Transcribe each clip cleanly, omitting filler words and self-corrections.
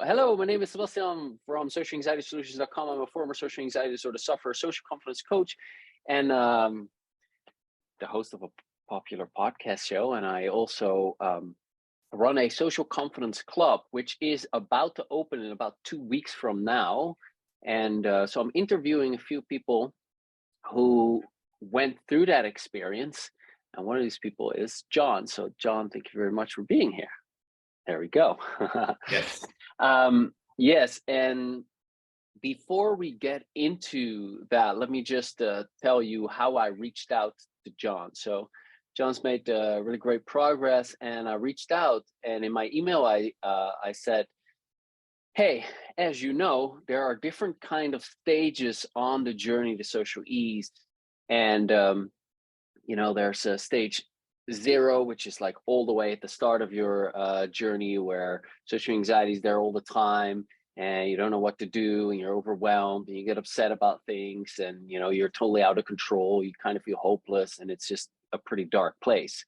Hello, my name is Sebastiaan from socialanxietysolutions.com. I'm a former social anxiety disorder sufferer, social confidence coach, and the host of a popular podcast show. And I also run a social confidence club, which is about to open in about 2 weeks from now. And so I'm interviewing a few people who went through that experience. And one of these people is John. So John, thank you very much for being here. There we go. Yes. Yes. And before we get into that, let me just tell you how I reached out to John. So John's made really great progress, and I reached out, and in my email, I said, hey, as you know, there are different kind of stages on the journey to social ease. And, there's a stage 0, which is like all the way at the start of your journey, where social anxiety is there all the time and you don't know what to do and you're overwhelmed and you get upset about things and you're totally out of control. You kind of feel hopeless and it's just a pretty dark place.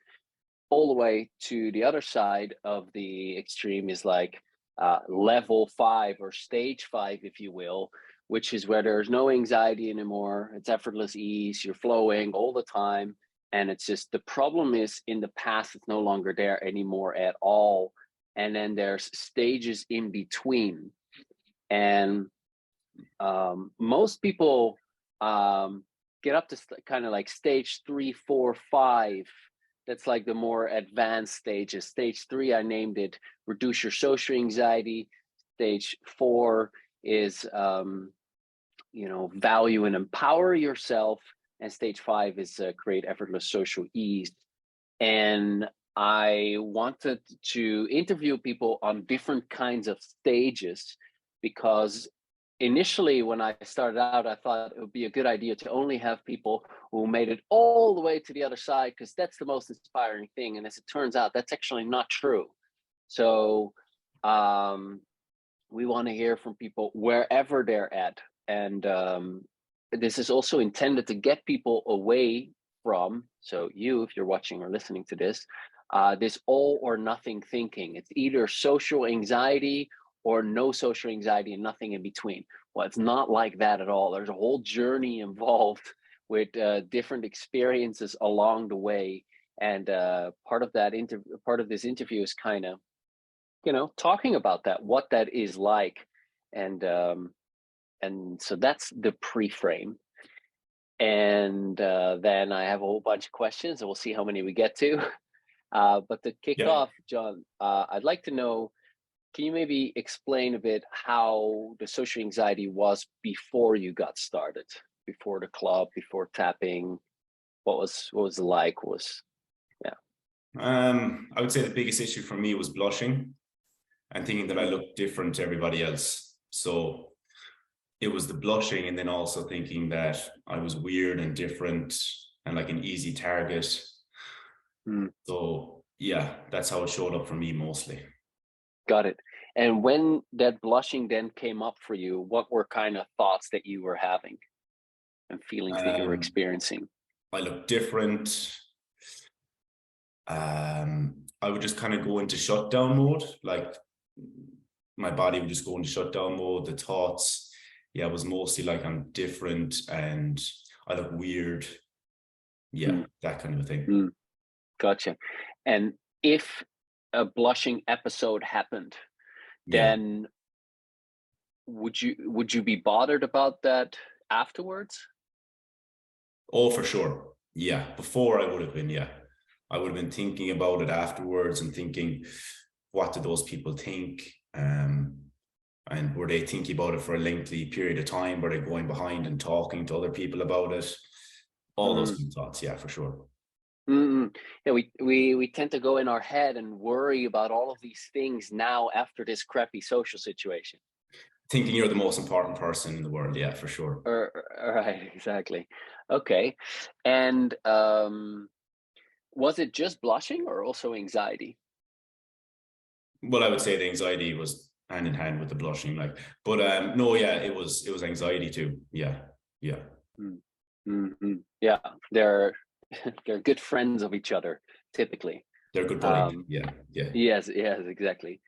All the way to the other side of the extreme is like level 5 or stage 5, if you will, which is where there's no anxiety anymore. It's effortless ease. You're flowing all the time. And it's just, the problem is in the past, it's no longer there anymore at all. And then there's stages in between. And most people get up to kind of like stage 3, 4, 5. That's like the more advanced stages. Stage 3, I named it reduce your social anxiety. Stage 4 is, value and empower yourself. And stage 5 is create effortless social ease. And I wanted to interview people on different kinds of stages, because initially when I started out, I thought it would be a good idea to only have people who made it all the way to the other side, because that's the most inspiring thing. And as it turns out, that's actually not true. So we want to hear from people wherever they're at. And this is also intended to get people away from, so you, if you're watching or listening to this all or nothing thinking. It's either social anxiety or no social anxiety and nothing in between. Well, it's not like that at all. There's a whole journey involved with different experiences along the way. And part of this interview is kind of, talking about that, what that is like. And so that's the pre-frame. And then I have a whole bunch of questions, and we'll see how many we get to. But to kick off, John, I'd like to know, can you maybe explain a bit how the social anxiety was before you got started, before the club, before tapping? What was it like? I would say the biggest issue for me was blushing and thinking that I looked different to everybody else. So it was the blushing, and then also thinking that I was weird and different and like an easy target. So yeah, that's how it showed up for me mostly. Got it. And when that blushing then came up for you, what were kind of thoughts that you were having and feelings that you were experiencing? I looked different. I would just kind of go into shutdown mode. Like my body would just go into shutdown mode. The thoughts, it was mostly like I'm different and I look weird. That kind of a thing. Gotcha. And if a blushing episode happened, then would you be bothered about that afterwards? Oh, for sure. Yeah. Before I would have been, I would have been thinking about it afterwards and thinking, what do those people think? And were they thinking about it for a lengthy period of time? Were they going behind and talking to other people about it? All those thoughts, for sure. Yeah, we tend to go in our head and worry about all of these things now after this crappy social situation. Thinking you're the most important person in the world, for sure. Right, exactly. Okay. And was it just blushing or also anxiety? Well, I would say the anxiety was hand in hand with the blushing, but it was anxiety too. Yeah. They're good friends of each other, typically. They're good buddies. Yes, exactly.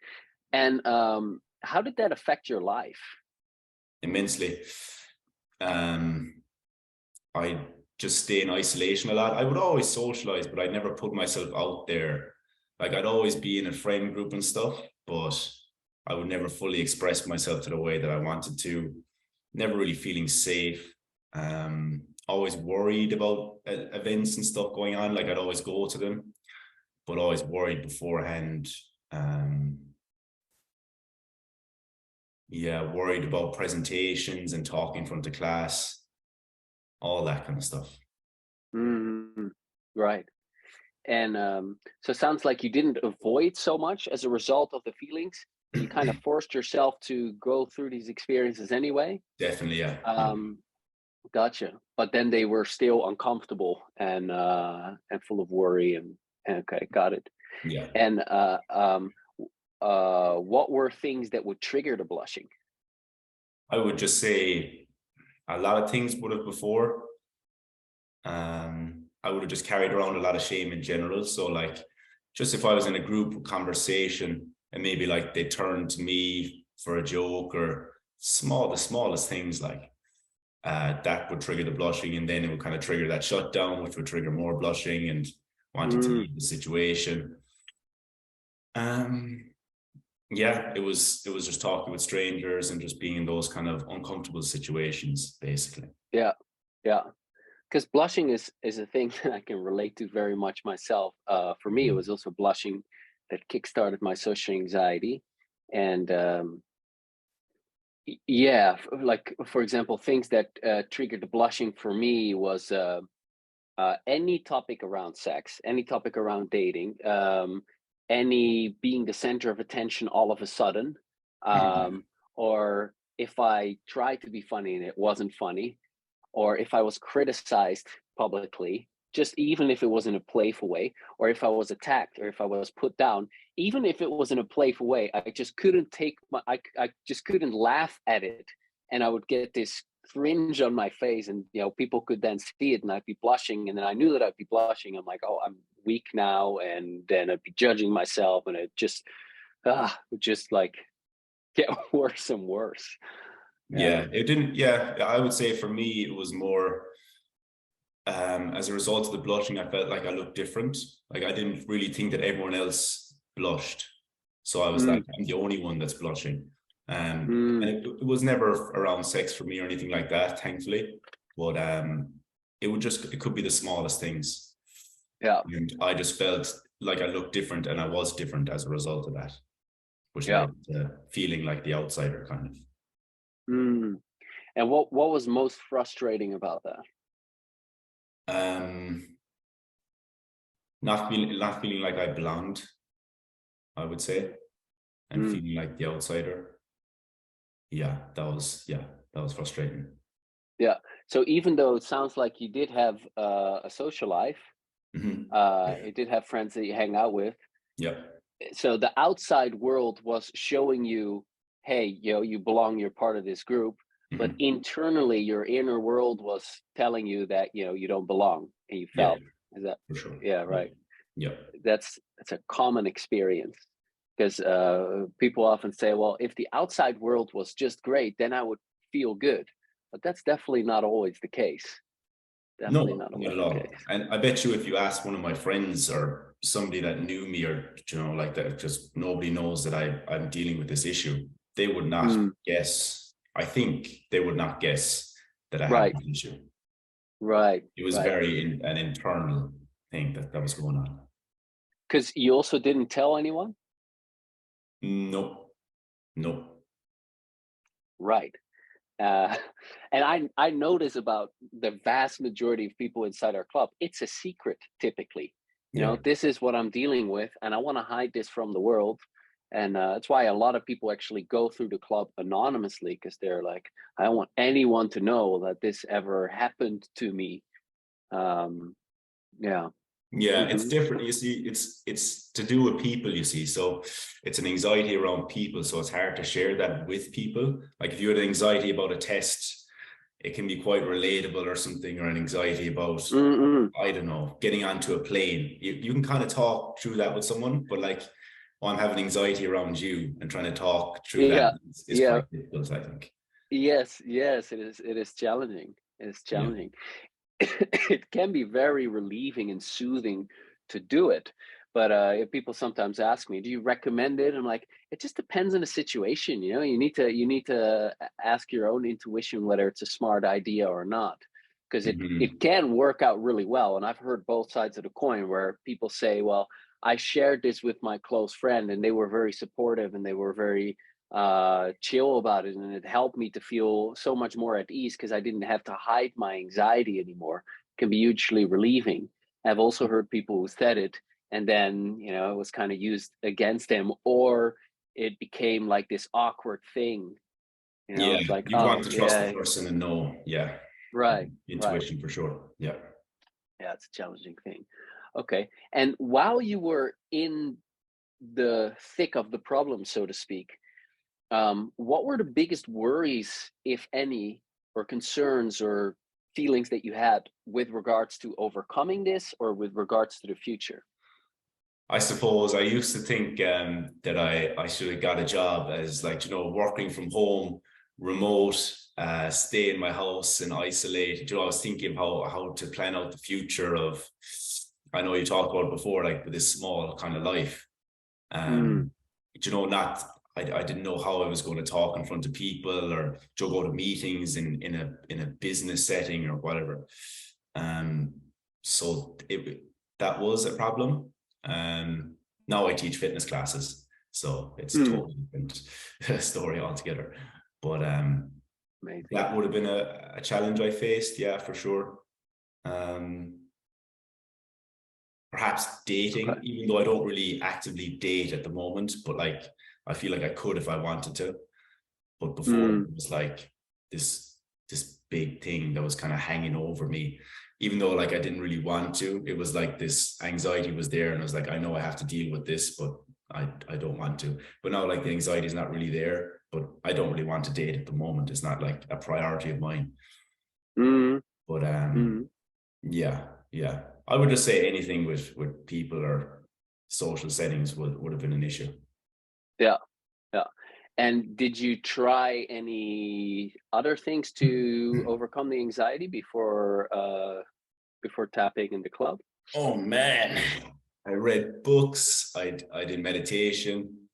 And how did that affect your life? Immensely. I just stay in isolation a lot. I would always socialize, but I never put myself out there. Like I'd always be in a friend group and stuff, but I would never fully express myself to the way that I wanted to. Never really feeling safe. Always worried about events and stuff going on. Like I'd always go to them, but always worried beforehand. Worried about presentations and talking in front of class, all that kind of stuff. Right. And so it sounds like you didn't avoid so much as a result of the feelings. You kind of forced yourself to go through these experiences anyway. Definitely, yeah. Gotcha. But then they were still uncomfortable and full of worry and okay, got it. Yeah. And what were things that would trigger the blushing? I would just say a lot of things would have before. I would have just carried around a lot of shame in general. So like, just if I was in a group conversation and maybe like they turned to me for a joke or the smallest things like that would trigger the blushing, and then it would kind of trigger that shutdown, which would trigger more blushing and wanting to leave the situation. Yeah, it was just talking with strangers and just being in those kind of uncomfortable situations, basically. Yeah. Because blushing is a thing that I can relate to very much myself. For me, it was also blushing that kickstarted my social anxiety. And like for example, things that triggered the blushing for me was any topic around sex, any topic around dating, any being the center of attention all of a sudden, or if I tried to be funny and it wasn't funny, or if I was criticized publicly, just even if it was in a playful way, or if I was attacked, or if I was put down, even if it was in a playful way, I just couldn't I just couldn't laugh at it. And I would get this cringe on my face, and people could then see it and I'd be blushing. And then I knew that I'd be blushing. I'm like, oh, I'm weak now. And then I'd be judging myself, and it just, would just like get worse and worse. Yeah, it didn't. Yeah, I would say for me, it was more as a result of the blushing, I felt like I looked different. Like I didn't really think that everyone else blushed. So I was like, I'm the only one that's blushing. And it was never around sex for me or anything like that, thankfully. But it could be the smallest things. Yeah. And I just felt like I looked different, and I was different as a result of that, which led to feeling like the outsider kind of. And what was most frustrating about that? Not feeling like I belonged, I would say, and feeling like the outsider. Yeah, that was frustrating. Yeah. So even though it sounds like you did have a social life, you did have friends that you hang out with. Yeah. So the outside world was showing you, hey, you belong, you're part of this group. But internally, your inner world was telling you that you don't belong, and you felt. Is that for sure? Yeah, right. Yeah. That's a common experience, because people often say, well, if the outside world was just great, then I would feel good. But that's definitely not always the case. Definitely not always the case. And I bet you if you ask one of my friends or somebody that knew me, or like that, just nobody knows that I'm dealing with this issue, they would not guess. I think they would not guess that I had this issue. Right. It was very an internal thing that was going on. Because you also didn't tell anyone? No. Right. And I notice about the vast majority of people inside our club, it's a secret typically. This is what I'm dealing with, and I want to hide this from the world. And that's why a lot of people actually go through the club anonymously, because they're like, I don't want anyone to know that this ever happened to me. It's different. You see, it's to do with people, you see. So it's an anxiety around people. So it's hard to share that with people. Like if you had anxiety about a test, it can be quite relatable or something, or an anxiety about, I don't know, getting onto a plane. You can kind of talk through that with someone, but like oh, I'm having anxiety around you, and trying to talk through that Yeah, is yeah, quite difficult, I think. yes, yes, it is challenging. It is Yeah. challenging. It can be very relieving and soothing to do it. But if people sometimes ask me, "Do you recommend it?" I'm like, it just depends on the situation. You know, you need to ask your own intuition whether it's a smart idea or not, because it Hmm. can work out really well. And I've heard both sides of the coin where people say, "Well, I shared this with my close friend, and they were very supportive, and they were very chill about it, and it helped me to feel so much more at ease because I didn't have to hide my anxiety anymore." Can be hugely relieving. I've also heard people who said it, and then it was kind of used against them, or it became like this awkward thing. Yeah, It's like, you want oh to trust the yeah, person and know, yeah, right, right. intuition for sure. Yeah. Yeah, it's a challenging thing. Okay. And while you were in the thick of the problem, so to speak, what were the biggest worries, if any, or concerns or feelings that you had with regards to overcoming this or with regards to the future? I suppose I used to think that I should have got a job as, like, working from home, remote, stay in my house and isolate. I was thinking of how to plan out the future of, I know you talked about it before, like with this small kind of life. Mm, Um, not I didn't know how I was going to talk in front of people, or go to meetings in a business setting or whatever. Um, so that was a problem. Now I teach fitness classes, so it's a mm, totally different story altogether. But amazing. that would have been a challenge I faced, yeah, for sure. Um, Perhaps dating, Okay. even though I don't really actively date at the moment, but like I feel like I could if I wanted to. But before, Mm, it was like this big thing that was kind of hanging over me, even though like I didn't really want to. It was like this anxiety was there, and I was like, I know I have to deal with this, but I don't want to. But now, like, the anxiety is not really there, but I don't really want to date at the moment. It's not like a priority of mine. mm, But mm. yeah, yeah. I would just say anything with people or social settings would have been an issue. Yeah, yeah. And did you try any other things to overcome the anxiety before tapping in the club? Oh man. I read books, I did meditation,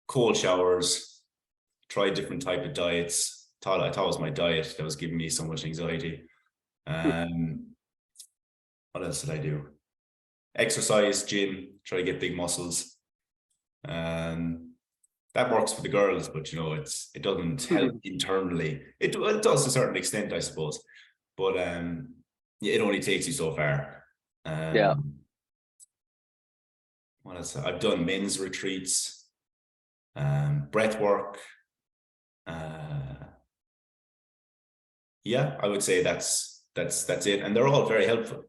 cold showers, tried different type of diets. I thought it was my diet that was giving me so much anxiety. Um, what else did I do? Exercise, gym, try to get big muscles. Um, that works for the girls, but it doesn't help internally. It does to a certain extent, I suppose, but yeah, it only takes you so far. Yeah. Um, what else? I've done men's retreats, breath work. Uh, yeah, I would say that's it, and they're all very helpful.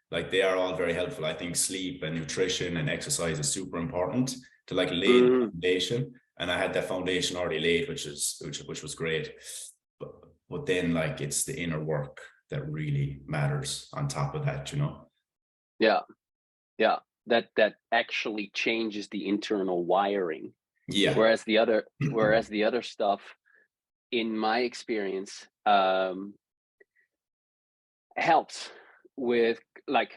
Like, they are all very helpful. I think sleep and nutrition and exercise is super important to, like, lay the Mm, foundation. And I had that foundation already laid, which was great. But then, like, it's the inner work that really matters on top of that. yeah. Yeah. That actually changes the internal wiring. Yeah. Whereas the other stuff, in my experience, helps with, like,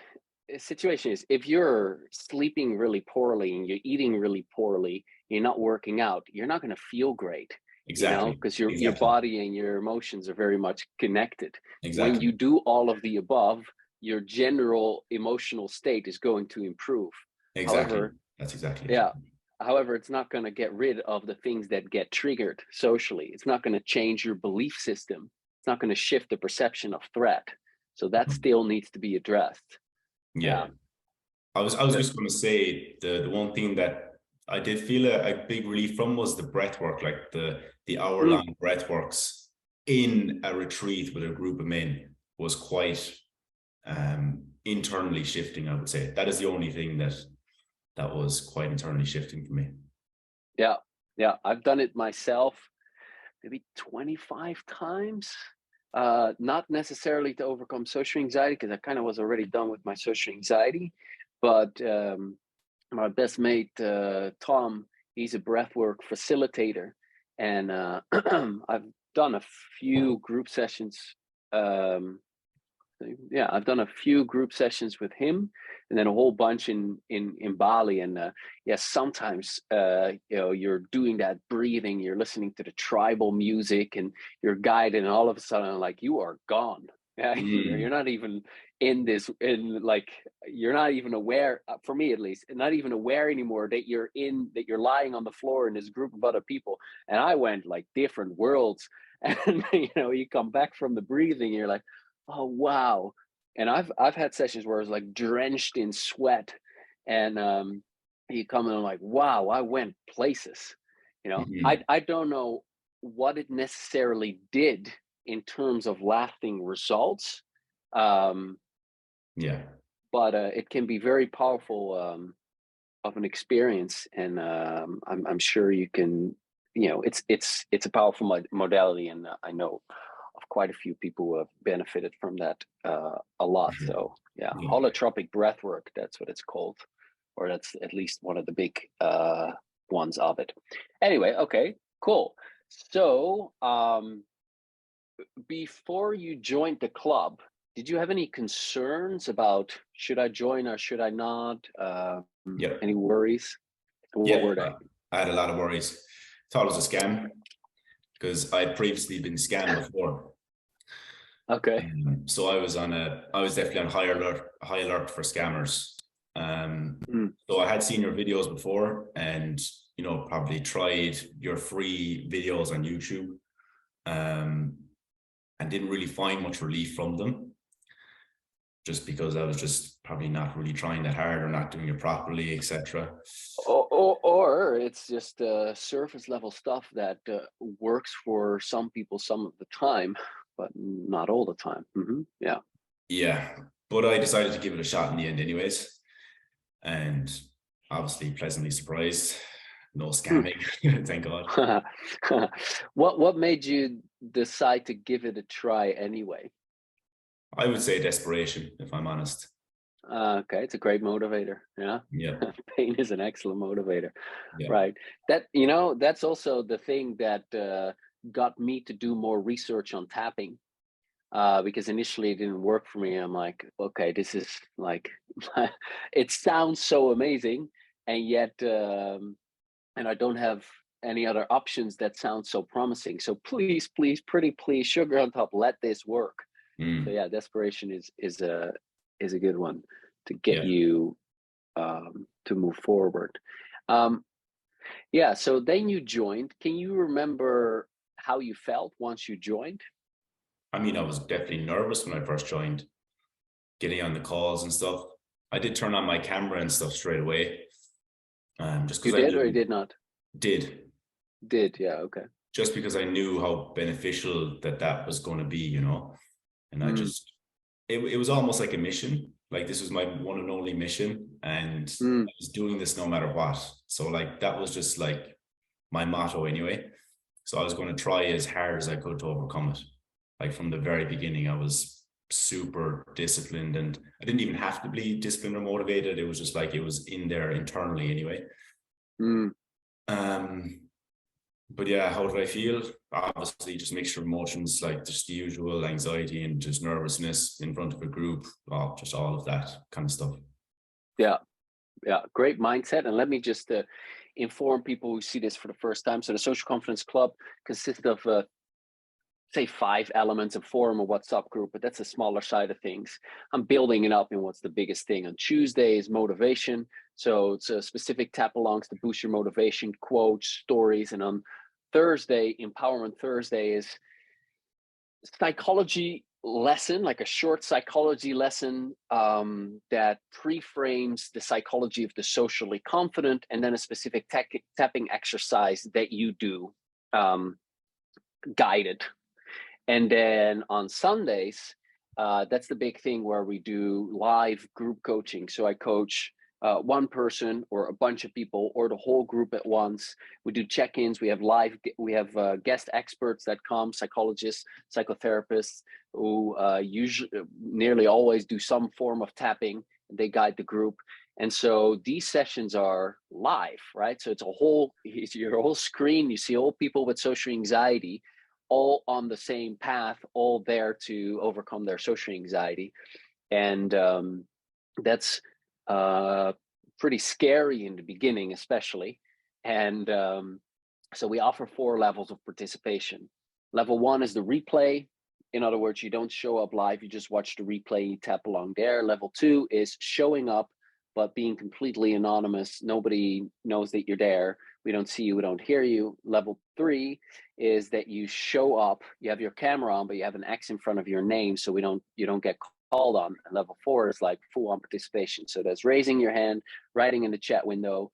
a situation is, if you're sleeping really poorly and you're eating really poorly, you're not working out, you're not going to feel great, Exactly. because your Exactly. body and your emotions are very much connected. When Exactly. you do all of the above, your general emotional state is going to improve. Exactly. However, That's exactly it. yeah. However, it's not going to get rid of the things that get triggered socially. It's not going to change your belief system. It's not going to shift the perception of threat. So that still needs to be addressed. Yeah. Yeah. I was That, just going to say, the one thing that I did feel a big relief from was the breath work, like the hour mm, long breath works in a retreat with a group of men was quite internally shifting. I would say that is the only thing that was quite internally shifting for me. yeah. Yeah. I've done it myself maybe 25 times. Not necessarily to overcome social anxiety, because I kind of was already done with my social anxiety, but my best mate, Tom, he's a breathwork facilitator, and I've done a few group sessions. Um, yeah, I've done a few group sessions with him, and then a whole bunch in Bali. And yeah, sometimes you're doing that breathing, you're listening to the tribal music, and you're guided, and all of a sudden, like, you are gone. Yeah, you're Mm. not even in this, in like, you're not even aware, for me at least, not even aware anymore that you're lying on the floor in this group of other people. And I went like different worlds, and you come back from the breathing, and you're like, oh wow. And I've had sessions where I was like drenched in sweat, and you come in and like, wow, I went places. Mhm. I don't know what it necessarily did in terms of lasting results, um, Yeah, but it can be very powerful, of an experience. And I'm sure you can. It's a powerful modality, and I know of quite a few people who have benefited from that a for lot. sure. So yeah, Yeah, holotropic breath work, that's what it's called, or that's at least one of the big ones of it. Anyway, okay, cool. So before you joined the club, did you have any concerns about should I join or should I not? yeah, Any worries? What yeah. were they? I had a lot of worries. Thought it was a scam because I'd previously been scammed before. Okay. So I was definitely on high alert for scammers. Mm, So I had seen your videos before, and probably tried your free videos on YouTube, um, and didn't really find much relief from them, just because I was just probably not really trying that hard or not doing it properly, etc. or it's just surface level stuff that works for some people some of the time, but not all the time. Yeah. Yeah, but I decided to give it a shot in the end, anyways, and obviously pleasantly surprised. No scamming, thank God. What made you decide to give it a try anyway? I would say desperation, if I'm honest. Okay, it's a great motivator. Yeah. Yeah, Pain is an excellent motivator. yeah. Right. That's also the thing that got me to do more research on tapping, because initially it didn't work for me. I'm like, okay, this is like, it sounds so amazing, and yet, and I don't have any other options that sound so promising. So please, please, pretty please, sugar on top, let this work. So Mm, yeah, desperation is a good one to get yeah. you to move forward. Um, yeah. So then you joined. Can you remember how you felt once you joined? I mean, I was definitely nervous when I first joined, getting on the calls and stuff. I did turn on my camera and stuff straight away, just You because I did or you knew did not? did Did, yeah, okay. just because I knew how beneficial that was going to be, and I Mm, just it was almost like a mission. Like, this was my one and only mission, and mm, I was doing this no matter what. So like that was just like my motto anyway. So I was going to try as hard as I could to overcome it. Like, from the very beginning, I was super disciplined, and I didn't even have to be disciplined or motivated. It was just like it was in there internally anyway. mm. Um, but yeah, how did I feel? Obviously, just a mixture of emotions, like just the usual anxiety and just nervousness in front of a group, just all of that kind of stuff. Yeah, yeah, great mindset. And let me just inform people who see this for the first time. So the Social Confidence Club consists of say 5 elements of forum or WhatsApp group, but that's a smaller side of things. I'm building it up in what's the biggest thing. On Tuesday is motivation. So it's a specific tap alongs to boost your motivation, quotes, stories. And on Thursday, Empowerment Thursday, is psychology lesson, like a short psychology lesson that pre-frames the psychology of the socially confident, and then a specific tapping exercise that you do, um, guided. And then on Sundays, that's the big thing where we do live group coaching. So I coach one person or a bunch of people or the whole group at once. We do check-ins. We have guest experts that come, psychologists, psychotherapists, who usually nearly always do some form of tapping. They guide the group. And so these sessions are live, right? So it's your whole screen. You see all people with social anxiety, all on the same path, all there to overcome their social anxiety. And that's pretty scary in the beginning, especially. And so we offer 4 levels of participation. Level 1 is the replay. In other words, you don't show up live, you just watch the replay, you tap along there. Level 2 is showing up, but being completely anonymous. Nobody knows that you're there. We don't see you, we don't hear you. Level 3 is that you show up, you have your camera on, but you have an X in front of your name, so you don't get called on. And level 4 is like full on participation. So that's raising your hand, writing in the chat window,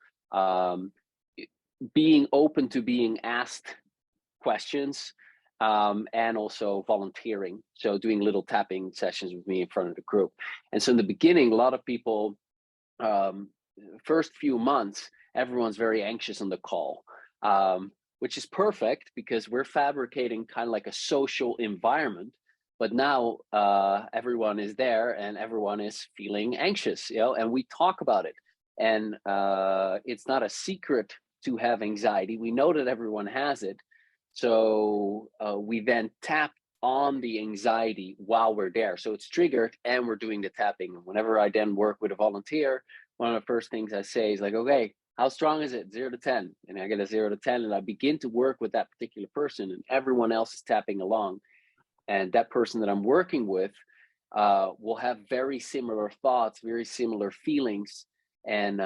being open to being asked questions, and also volunteering. So doing little tapping sessions with me in front of the group. And so in the beginning, a lot of people, first few months, everyone's very anxious on the call, which is perfect because we're fabricating kind of like a social environment. But now everyone is there and everyone is feeling anxious, and we talk about it. And it's not a secret to have anxiety. We know that everyone has it. So we then tap on the anxiety while we're there. So it's triggered and we're doing the tapping. Whenever I then work with a volunteer, one of the first things I say is like, okay, how strong is it? 0 to 10. And I get a 0 to 10 and I begin to work with that particular person and everyone else is tapping along. And that person that I'm working with will have very similar thoughts, very similar feelings. And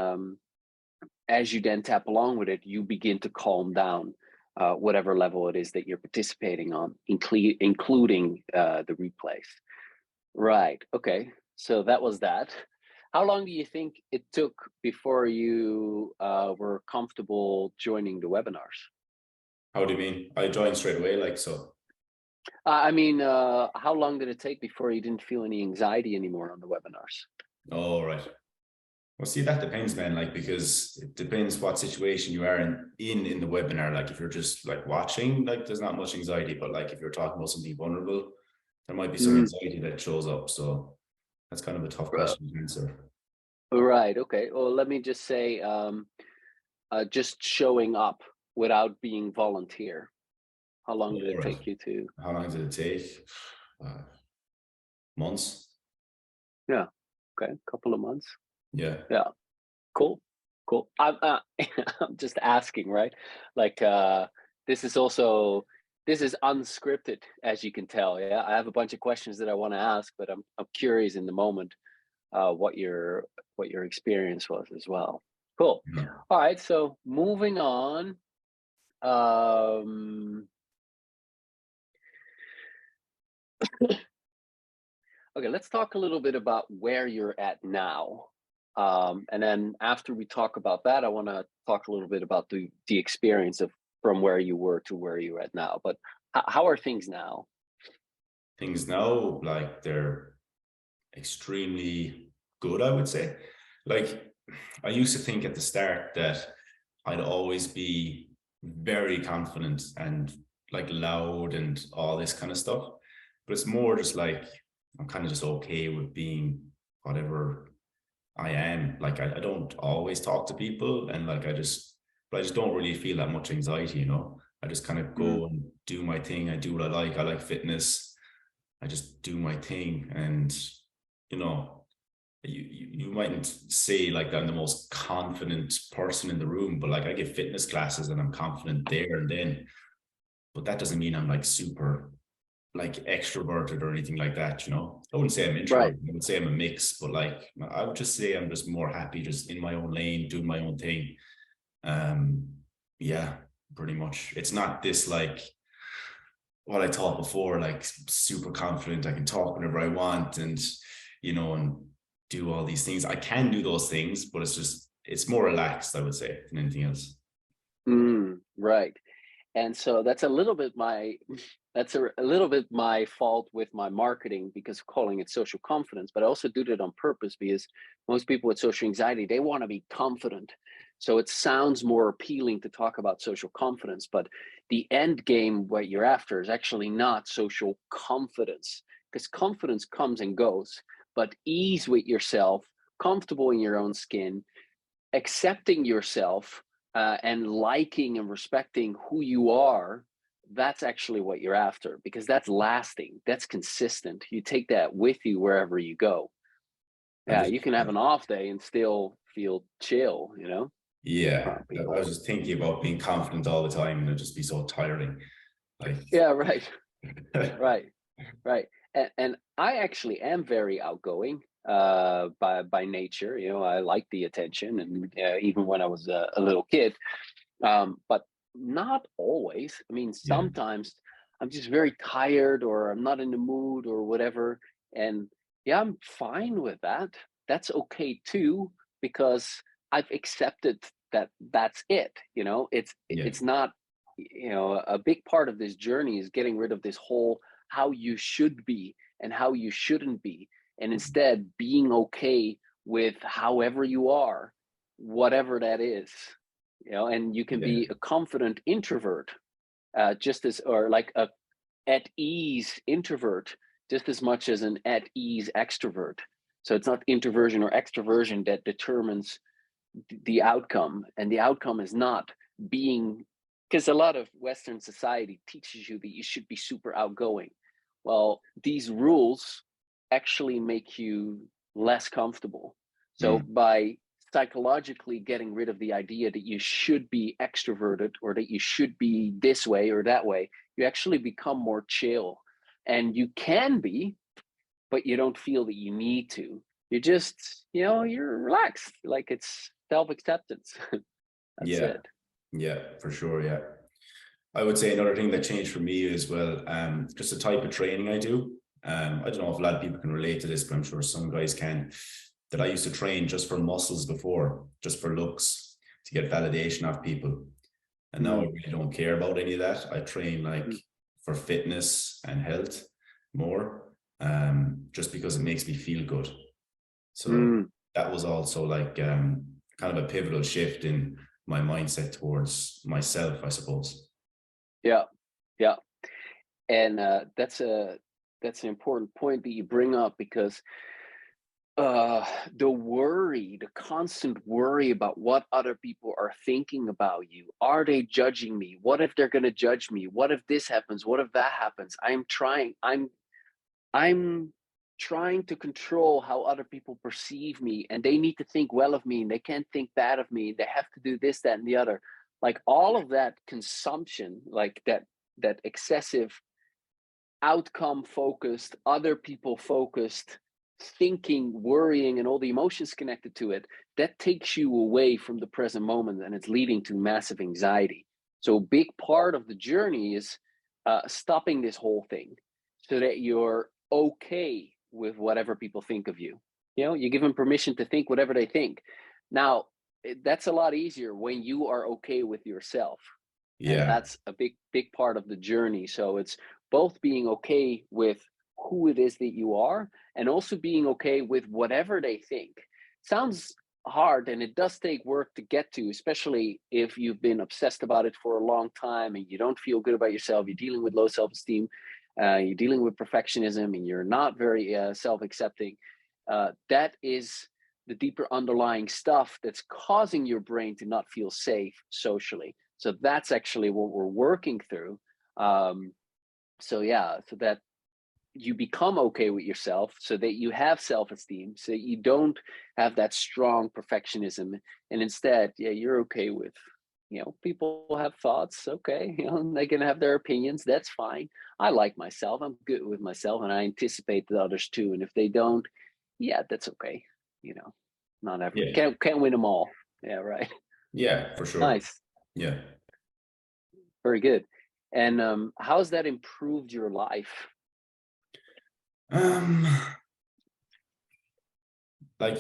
as you then tap along with it, you begin to calm down whatever level it is that you're participating on, including the replays. Right. Okay. So that was that. How long do you think it took before you were comfortable joining the webinars? How do you mean? I joined straight away, like so. I mean, how long did it take before you didn't feel any anxiety anymore on the webinars? Oh, right. Well, see, that depends, man. Like, because it depends what situation you are in the webinar. Like, if you're just like watching, like, there's not much anxiety. But like, if you're talking about something vulnerable, there might be some anxiety that shows up. So that's kind of a tough question to answer. Right. Okay. Well, let me just say, just showing up without being volunteer. How long did it take you to? How long did it take? Months. Yeah. Okay. A couple of months. Yeah. Yeah. Cool. I'm I'm just asking, right? Like this is unscripted, as you can tell. Yeah. I have a bunch of questions that I want to ask, but I'm curious in the moment what your experience was as well. Cool. Yeah. All right. So moving on. Okay, let's talk a little bit about where you're at now. And then after we talk about that, I want to talk a little bit about the experience of from where you were to where you're at now. But how are things now? Things now, like, they're extremely good, I would say. Like, I used to think at the start that I'd always be very confident and like loud and all this kind of stuff. But it's more just like I'm kind of just okay with being whatever I am. Like, I don't always talk to people, and like I just don't really feel that much anxiety, you know. I just kind of go and do my thing. I do what I like. I like fitness. I just do my thing. And you know, you mightn't say like I'm the most confident person in the room, but like I give fitness classes and I'm confident there and then. But that doesn't mean I'm like super like extroverted or anything like that, you know. I wouldn't say I'm Right. introverted. I would say I'm a mix, but like I would just say I'm just more happy just in my own lane, doing my own thing. Yeah, pretty much. It's not this like what I thought before, like super confident. I can talk whenever I want and, you know, and do all these things. I can do those things, but it's more relaxed, I would say, than anything else. Right. And so that's a little bit my fault with my marketing because calling it social confidence, but I also do that on purpose because most people with social anxiety, they want to be confident. So it sounds more appealing to talk about social confidence, but the end game, what you're after, is actually not social confidence, because confidence comes and goes, but ease with yourself, comfortable in your own skin, accepting yourself, and liking and respecting who you are, that's actually what you're after, because that's lasting, that's consistent. You take that with you wherever you go. I'm Yeah, just, you can have an off day and still feel chill, yeah, I people. was just thinking about being confident all the time, and it'd just be so tiring. Like, Yeah, right, right, right. And I actually am very outgoing by nature. I like the attention, and even when I was a little kid, but not always. I mean, yeah, sometimes I'm just very tired, or I'm not in the mood, or whatever. And yeah, I'm fine with that. That's okay too, because I've accepted that that's it. yeah, It's not, a big part of this journey is getting rid of this whole how you should be and how you shouldn't be, and instead being okay with however you are, whatever that is. And you can yeah, be a confident introvert, just as, or like a at ease introvert, just as much as an at ease extrovert. So it's not introversion or extroversion that determines the outcome, and the outcome is not being, because a lot of Western society teaches you that you should be super outgoing. Well, these rules actually make you less comfortable. So mm, by psychologically getting rid of the idea that you should be extroverted, or that you should be this way or that way, you actually become more chill. And you can be, but you don't feel that you need to. You're just, you're relaxed. Like, it's self-acceptance. That's yeah, it. yeah, for sure. Yeah. I would say another thing that changed for me as well, just the type of training I do. I don't know if a lot of people can relate to this, but I'm sure some guys can. That I used to train just for muscles before, just for looks, to get validation off people. And now I Mm, really don't care about any of that. I train like mm, for fitness and health more, just because it makes me feel good. So mm. that was also like kind of a pivotal shift in my mindset towards myself, I suppose. Yeah, yeah. And that's an important point that you bring up, because the constant worry about what other people are thinking about you. Are they judging me? What if they're going to judge me? What if this happens? What if that happens? I'm trying to control how other people perceive me, and they need to think well of me, and they can't think bad of me. They have to do this, that, and the other. Like, all of that consumption, like that excessive outcome focused, other people focused thinking, worrying, and all the emotions connected to it, that takes you away from the present moment, and it's leading to massive anxiety. So a big part of the journey is stopping this whole thing, so that you're okay with whatever people think of you. You give them permission to think whatever they think. Now, that's a lot easier when you are okay with yourself, and Yeah. that's a big part of the journey. So it's both being okay with who it is that you are, and also being okay with whatever they think. Sounds hard, and it does take work to get to, especially if you've been obsessed about it for a long time and you don't feel good about yourself. You're dealing with low self-esteem, you're dealing with perfectionism, and you're not very self-accepting. That is the deeper underlying stuff that's causing your brain to not feel safe socially. So that's actually what we're working through. Um, so yeah, so that you become okay with yourself, so that you have self-esteem, so that you don't have that strong perfectionism, and instead, yeah, you're okay with, people have thoughts. Okay, they can have their opinions. That's fine. I like myself. I'm good with myself, and I anticipate that others too. And if they don't, yeah, that's okay. You know, not ever Yeah. can't win them all. Yeah, right. Yeah, for sure. Nice. Yeah. Very good. And how's that improved your life? Um, like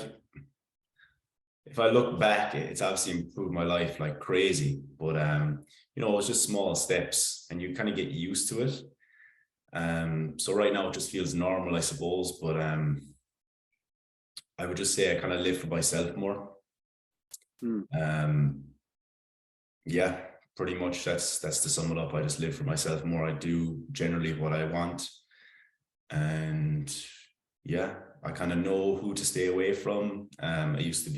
if I look back, it's obviously improved my life like crazy. But it's just small steps and you kind of get used to it. So right now it just feels normal, I suppose. But I would just say I kind of live for myself more. Hmm. Um, yeah, pretty much that's to sum it up. I just live for myself more. I do generally what I want. And yeah, I kind of know who to stay away from. I used to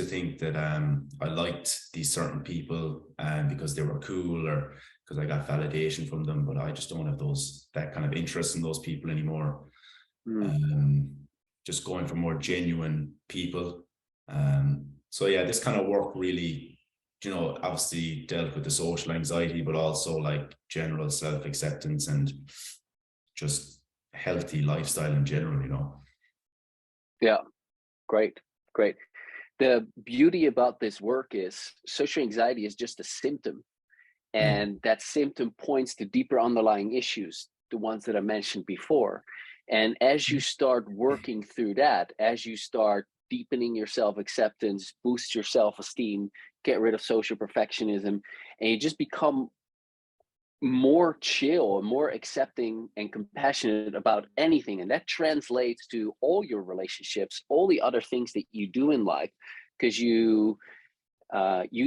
think that I liked these certain people because they were cool or because I got validation from them, but I just don't have that kind of interest in those people anymore. Just going for more genuine people. So yeah, this kind of work really, obviously dealt with the social anxiety, but also like general self-acceptance and just healthy lifestyle in general. Yeah, great. The beauty about this work is social anxiety is just a symptom, Yeah. and that symptom points to deeper underlying issues, the ones that I mentioned before. And as you start working through that, as you start deepening your self-acceptance, boost your self-esteem, get rid of social perfectionism, and you just become more chill, more accepting and compassionate about anything. And that translates to all your relationships, all the other things that you do in life, because you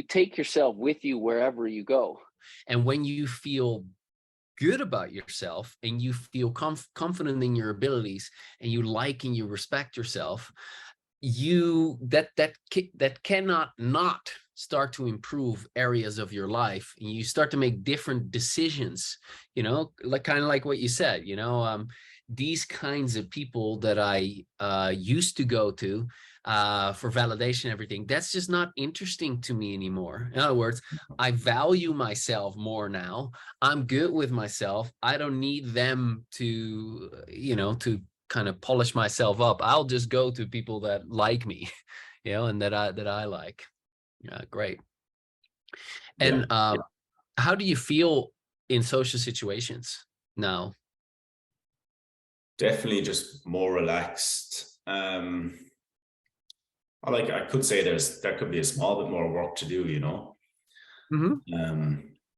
take yourself with you wherever you go. And when you feel good about yourself and you feel confident in your abilities and you like and you respect yourself, that cannot not start to improve areas of your life, and you start to make different decisions, like kind of like what you said, these kinds of people that I used to go to for validation, everything, that's just not interesting to me anymore. In other words, I value myself more now. I'm good with myself. I don't need them to, to kind of polish myself up. I'll just go to people that like me, and that I like. Yeah, great. And how do you feel in social situations now? Definitely just more relaxed. I could say there could be a small bit more work to do,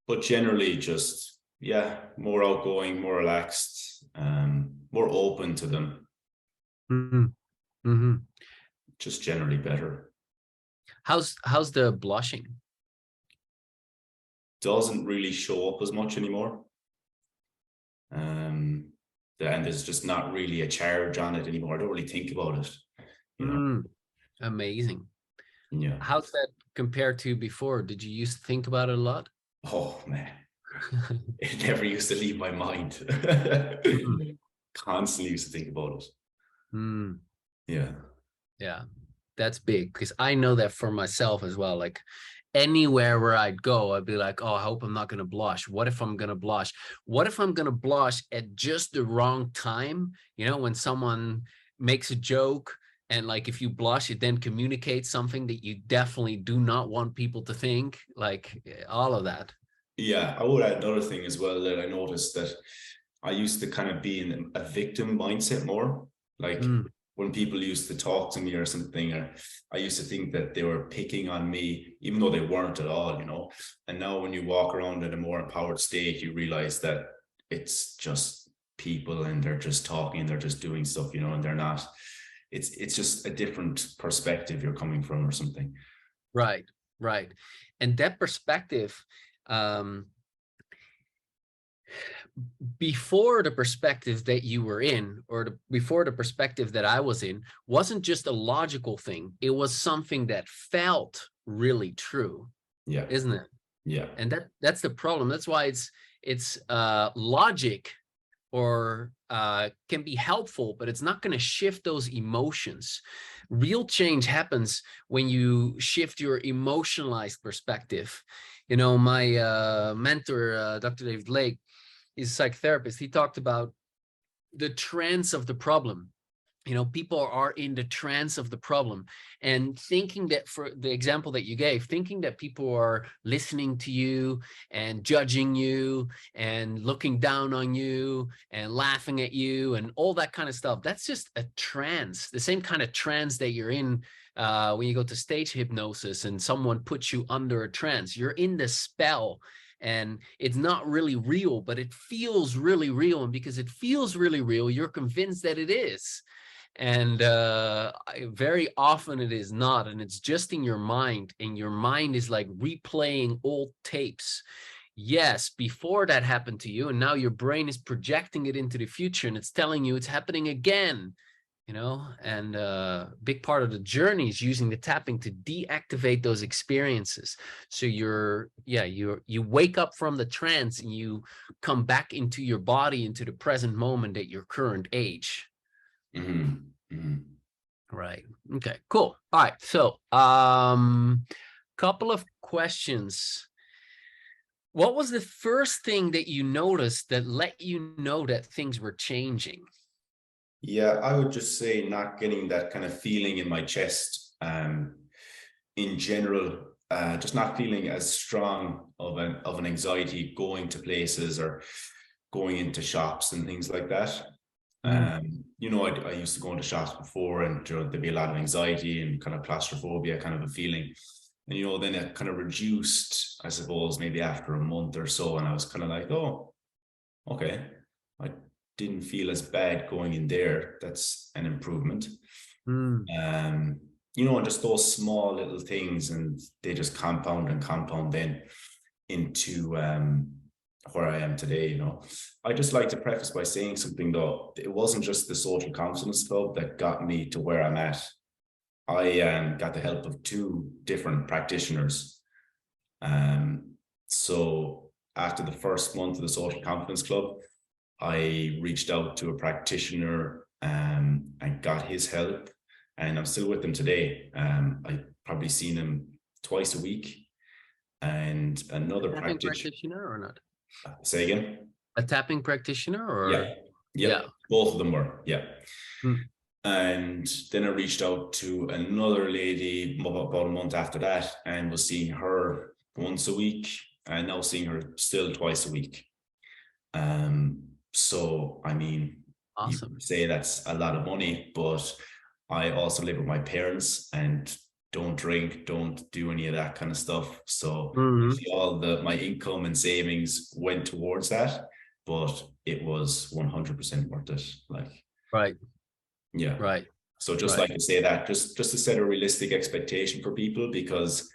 but generally just, more outgoing, more relaxed, more open to them. Just generally better. How's the blushing? Doesn't really show up as much anymore. And there's just not really a charge on it anymore. I don't really think about it. Amazing. Yeah. How's that compared to before? Did you used to think about it a lot? Oh man, it never used to leave my mind. Constantly used to think about it. Yeah, that's big, because I know that for myself as well. Like anywhere where I'd go, I'd be like, oh, I hope I'm not going to blush. What if I'm going to blush? What if I'm going to blush at just the wrong time? When someone makes a joke, and like if you blush, it then communicates something that you definitely do not want people to think, like all of that. Yeah, I would add another thing as well, that I noticed that I used to kind of be in a victim mindset more. Like when people used to talk to me or something, or I used to think that they were picking on me, even though they weren't at all, And now when you walk around in a more empowered state, you realize that it's just people and they're just talking and they're just doing stuff, and they're not, it's just a different perspective you're coming from or something. Right. And that perspective, before the perspective that you were in, or before the perspective that I was in, wasn't just a logical thing. It was something that felt really true. Yeah. Isn't it? Yeah. And that's the problem. That's why it's logic, or can be helpful, but it's not going to shift those emotions. Real change happens when you shift your emotionalized perspective. My mentor, Dr. David Lake, is a psychotherapist. He talked about the trance of the problem. People are in the trance of the problem, and thinking that, for the example that you gave, thinking that people are listening to you and judging you and looking down on you and laughing at you and all that kind of stuff, that's just a trance, the same kind of trance that you're in when you go to stage hypnosis and someone puts you under a trance. You're in the spell, and it's not really real, but it feels really real. And because it feels really real, you're convinced that it is. And very often it is not, and it's just in your mind, and your mind is like replaying old tapes. yes, before that happened to you, and now your brain is projecting it into the future, and it's telling you it's happening again, and a big part of the journey is using the tapping to deactivate those experiences. So you wake up from the trance and you come back into your body, into the present moment at your current age. Right. Okay, cool. All right. So, couple of questions. What was the first thing that you noticed that let you know that things were changing? Yeah, I would just say not getting that kind of feeling in my chest. In general, just not feeling as strong of an anxiety going to places or going into shops and things like that. I used to go into shops before, and there'd be a lot of anxiety and kind of claustrophobia kind of a feeling. And then it kind of reduced, I suppose, maybe after a month or so. And I was kind of like, oh, okay, I didn't feel as bad going in there. That's an improvement. And just those small little things, and they just compound and compound then into where I am today. I just like to preface by saying something though. It wasn't just the Social Confidence Club that got me to where I'm at. I got the help of 2 different practitioners. So after the first month of the Social Confidence Club, I reached out to a practitioner and got his help, and I'm still with him today. I probably seen him twice a week. And another practitioner or not? Say again? A tapping practitioner or? Yeah. Both of them were, yeah. And then I reached out to another lady about a month after that, and was seeing her once a week, and now seeing her still twice a week. So I mean, awesome. You say that's a lot of money, but I also live with my parents and don't drink, don't do any of that kind of stuff. So all my income and savings went towards that, but it was 100% worth it. Right. Yeah. Right. So just like to say that, just to set a realistic expectation for people, because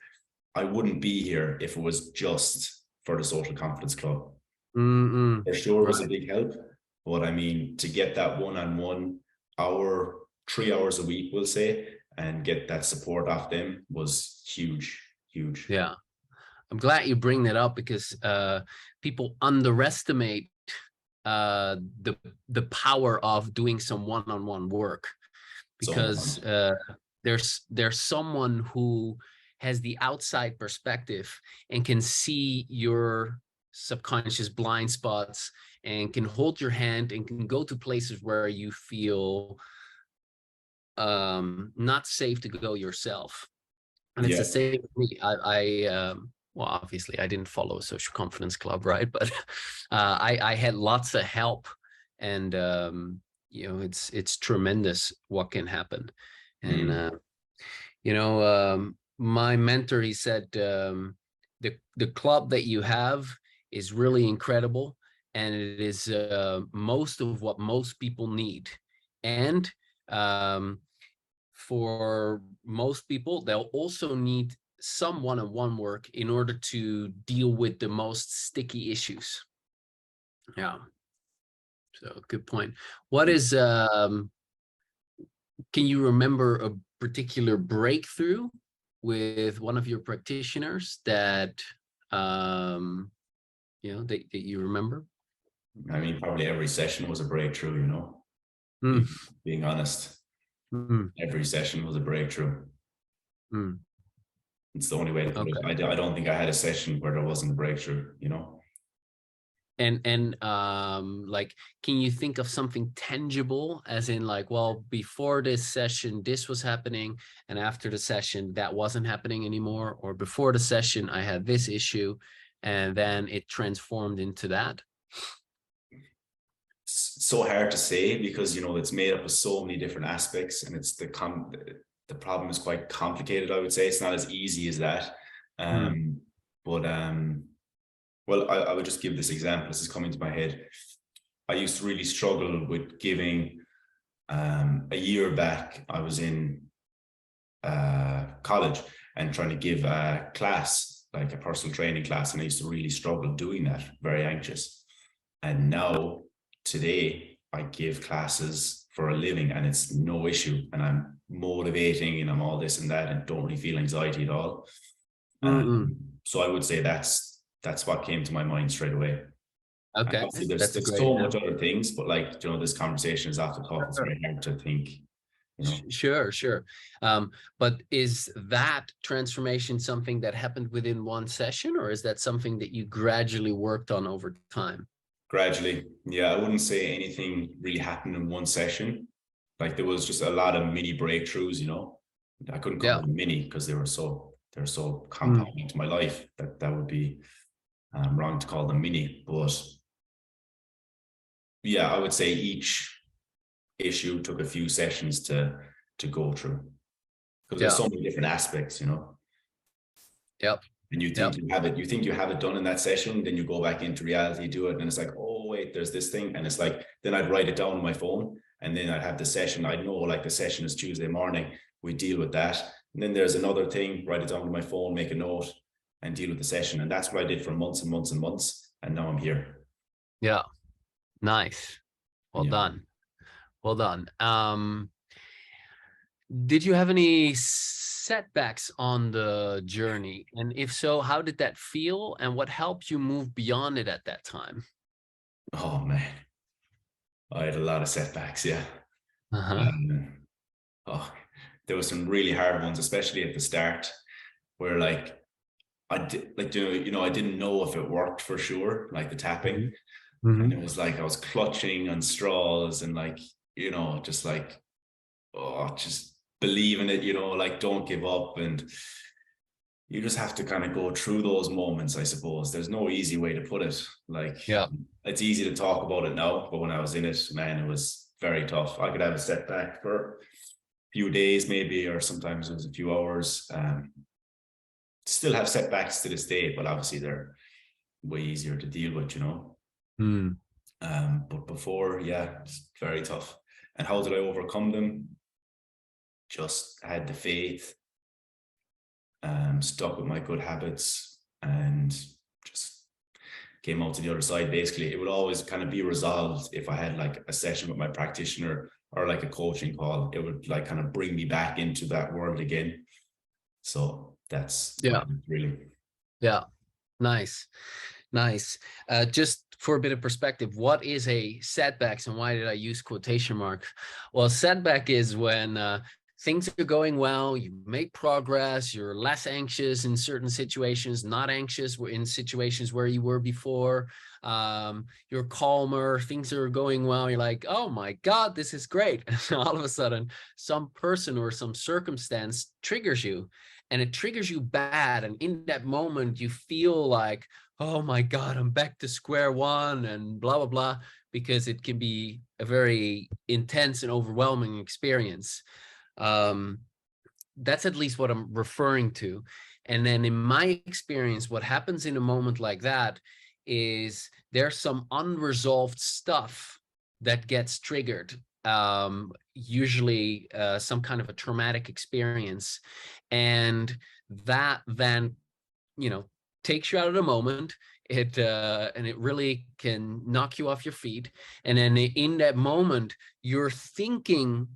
I wouldn't be here if it was just for the Social Confidence Club. For sure, it was a big help. But I mean, to get that one-on-one hour, 3 hours a week, we'll say, and get that support off them was huge. Yeah. I'm glad you bring that up, because people underestimate the power of doing some one-on-one work, because there's someone who has the outside perspective and can see your subconscious blind spots and can hold your hand and can go to places where you feel not safe to go yourself. And it's the same for me. Well, obviously I didn't follow a Social Confidence Club, right? But I had lots of help, and it's tremendous what can happen. And my mentor, he said, the club that you have is really incredible, and it is most of what most people need. And for most people, they'll also need some one-on-one work in order to deal with the most sticky issues. Yeah. So good point. What is, can you remember a particular breakthrough with one of your practitioners that, that you remember? I mean, probably every session was a breakthrough, being honest. Every session was a breakthrough. It's the only way to put it. I don't think I had a session where there wasn't a breakthrough, And like, can you think of something tangible, as in like, well, before this session this was happening, and after the session that wasn't happening anymore, or before the session I had this issue and then it transformed into that? So hard to say, because it's made up of so many different aspects, and it's the problem is quite complicated. I would say it's not as easy as that. But well, I would just give this example. This is coming to my head. I used to really struggle with giving. A year back, I was in college and trying to give a class like a personal training class, and I used to really struggle doing that, very anxious. And now today I give classes for a living and it's no issue, and I'm motivating and I'm all this and that and don't really feel anxiety at all. So I would say that's what came to my mind straight away. And Okay, obviously that's a there's great. so much other things, but like, you know, this conversation is off the cuff. It's very hard to think, you know. Sure, sure. But is that transformation something that happened within one session, or is that something that you gradually worked on over time? Gradually. Yeah, I wouldn't say anything really happened in one session. Like there was just a lot of mini breakthroughs, you know. I couldn't call Yeah. them mini because they're so compounding to my life that would be wrong to call them mini. But yeah, I would say each issue took a few sessions to go through, because there's Yeah. so many different aspects, you know. Yep. And you think Yep. you think you have it done in that session, then you go back into reality, do it, and it's like, oh wait, there's this thing, and it's like, then I'd write it down on my phone, and then I'd have the session. I'd know like the session is Tuesday morning, we deal with that, and then there's another thing, write it down on my phone, make a note, and deal with the session. And that's what I did for months and months and months, and now I'm here. Yeah. Nice. Well Yeah. done. Well done. Did you have any setbacks on the journey? And if so, how did that feel? And what helped you move beyond it at that time? Oh man, I had a lot of setbacks. Yeah. Uh-huh. Um, oh, there were some really hard ones, especially at the start, where like I did, like, you know, I didn't know if it worked for sure, like the tapping. And it was like I was clutching on straws and like, you know, just like, oh, just believe in it, you know, like don't give up. And you just have to kind of go through those moments, I suppose. There's no easy way to put it. Like, Yeah. it's easy to talk about it now, but when I was in it, man, it was very tough. I could have a setback for a few days maybe, or sometimes it was a few hours. Still have setbacks to this day, but obviously they're way easier to deal with, you know. But before, yeah, it's very tough. And how did I overcome them? Just had the faith, stuck with my good habits, and just came out to the other side. Basically, it would always kind of be resolved if I had like a session with my practitioner or like a coaching call. It would like kind of bring me back into that world again. So that's really. Yeah. Nice. Nice. Just for a bit of perspective, what is a setbacks and why did I use quotation marks? Well, setback is when things are going well, you make progress, you're less anxious in certain situations, not anxious in situations where you were before. You're calmer, things are going well. You're like, oh my God, this is great. And all of a sudden, some person or some circumstance triggers you, and it triggers you bad. And in that moment, you feel like, oh my God, I'm back to square one and blah, blah, blah, because it can be a very intense and overwhelming experience. That's at least what I'm referring to. And then in my experience, what happens in a moment like that is there's some unresolved stuff that gets triggered, usually some kind of a traumatic experience. And that then, you know, takes you out of the moment. And it really can knock you off your feet. And then in that moment, your thinking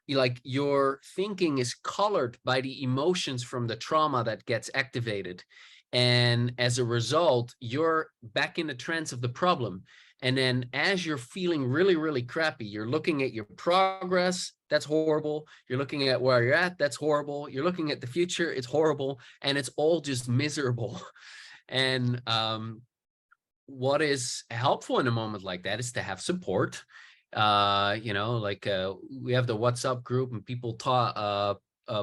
is colored by the emotions from the trauma that gets activated. And as a result, you're back in the trance of the problem. And then as you're feeling really, really crappy, you're looking at your progress, that's horrible. You're looking at where you're at, that's horrible. You're looking at the future, it's horrible. And it's all just miserable. And what is helpful in a moment like that is to have support. You know, like we have the WhatsApp group and people